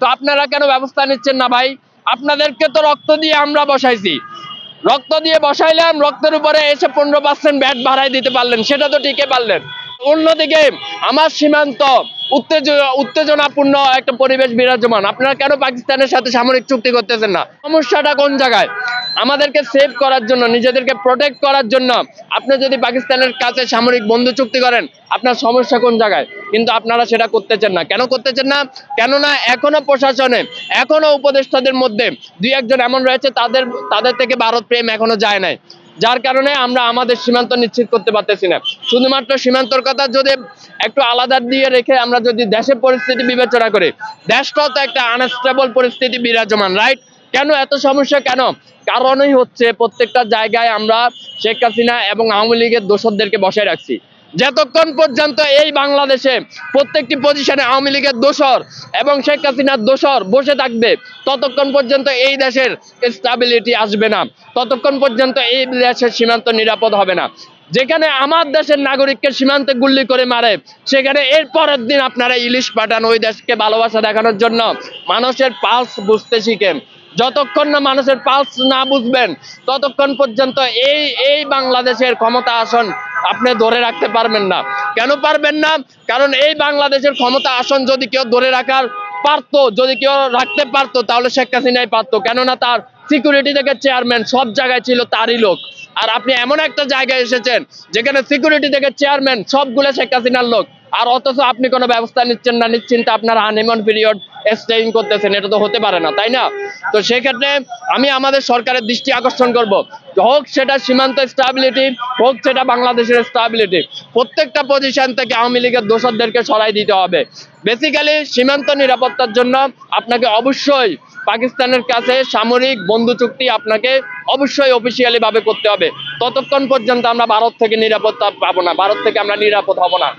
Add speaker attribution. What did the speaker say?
Speaker 1: তো আপনারা কেন ব্যবস্থা নিচ্ছেন না ভাই? আপনাদেরকে তো রক্ত দিয়ে আমরা বসাইছি, রক্ত দিয়ে বসাইলাম, রক্তের উপরে এসে 15% ভ্যাট বাড়াই দিতে পারলেন, সেটা তো ঠিকই পারলেন। অন্যদিকে আমার সীমান্ত উত্তেজনাপূর্ণ একটা পরিবেশ বিরাজমান, আপনারা কেন পাকিস্তানের সাথে সামরিক চুক্তি করতেছেন না? সমস্যাটা কোন জায়গায়? আমাদেরকে সেভ করার জন্য, নিজেদেরকে প্রোটেক্ট করার জন্য আপনি যদি পাকিস্তানের কাছে সামরিক বন্ধু চুক্তি করেন, আপনার সমস্যা কোন জায়গায়? কিন্তু আপনারা সেটা করতেছেন না। কেন করতেছেন না? কেননা এখনো প্রশাসনে, এখনো উপদেষ্টাদের মধ্যে দুই একজন এমন রয়েছে, তাদের থেকে ভারত প্রেম এখনো যায় নাই, যার কারণে আমরা আমাদের সীমান্ত নিশ্চিত করতে পারতেছি না। শুধুমাত্র সীমান্তর কথা যদি একটু আলাদা দিয়ে রেখে আমরা যদি দেশের পরিস্থিতি বিবেচনা করি, দেশটাও তো একটা আনস্টেবল পরিস্থিতি বিরাজমান, রাইট? কেন এত সমস্যা কেন? কারণই হচ্ছে প্রত্যেকটা জায়গায় আমরা শেখ হাসিনা এবং আওয়ামী লীগের দোসরদেরকে বসায় রাখছি। যতক্ষণ পর্যন্ত এই বাংলাদেশে প্রত্যেকটি পজিশনে আওয়ামী লীগের দোসর এবং শেখ হাসিনার দোসর বসে থাকবে, ততক্ষণ পর্যন্ত এই দেশের স্টেবিলিটি আসবে না, ততক্ষণ পর্যন্ত এই দেশের সীমান্ত নিরাপদ হবে না। যেখানে আমার দেশের নাগরিককে সীমান্তে গুল্লি করে মারে, সেখানে এর পরের দিন আপনারা ইলিশ পাঠান ওই দেশকে ভালোবাসা দেখানোর জন্য। মানুষের পালস বুঝতে শিখেন। যতক্ষণ না মানুষের পালস না বুঝবেন, ততক্ষণ পর্যন্ত এই বাংলাদেশের ক্ষমতা আসন আপনি ধরে রাখতে পারবেন না। কেন পারবেন না? কারণ এই বাংলাদেশের ক্ষমতা আসন যদি কেউ ধরে রাখার পারতো, যদি কেউ রাখতে পারতো, তাহলে শেখ হাসিনাই পারতো। কেননা তার সিকিউরিটি থেকে চেয়ারম্যান সব জায়গায় ছিল তারই লোক। আর আপনি এমন একটা জায়গায় এসেছেন যেখানে সিকিউরিটি থেকে চেয়ারম্যান সবগুলো শেখ হাসিনার লোক, আর অথচ আপনি কোনো ব্যবস্থা নিচ্ছেন না, নিশ্চিন্তে আপনার হানিমুন পিরিয়ড স্টেইং করতেছেন। এটা তো হতে পারে না, তাই না? তো সেক্ষেত্রে আমি আমাদের সরকারের দৃষ্টি আকর্ষণ করব, হোক সেটা সীমান্ত স্টেবিলিটি, হোক সেটা বাংলাদেশের স্টেবিলিটি, প্রত্যেকটা পজিশন থেকে আওয়ামী লীগের দোসরদেরকে সরাই দিতে হবে। বেসিক্যালি সীমান্ত নিরাপত্তার জন্য আপনাকে অবশ্যই পাকিস্তানের কাছে সামরিক বন্ধু চুক্তি আপনাকে অবশ্যই অফিসিয়ালি ভাবে করতে হবে। ততক্ষণ পর্যন্ত আমরা ভারত থেকে নিরাপত্তা পাবো না, ভারত থেকে আমরা নিরাপদ হব না।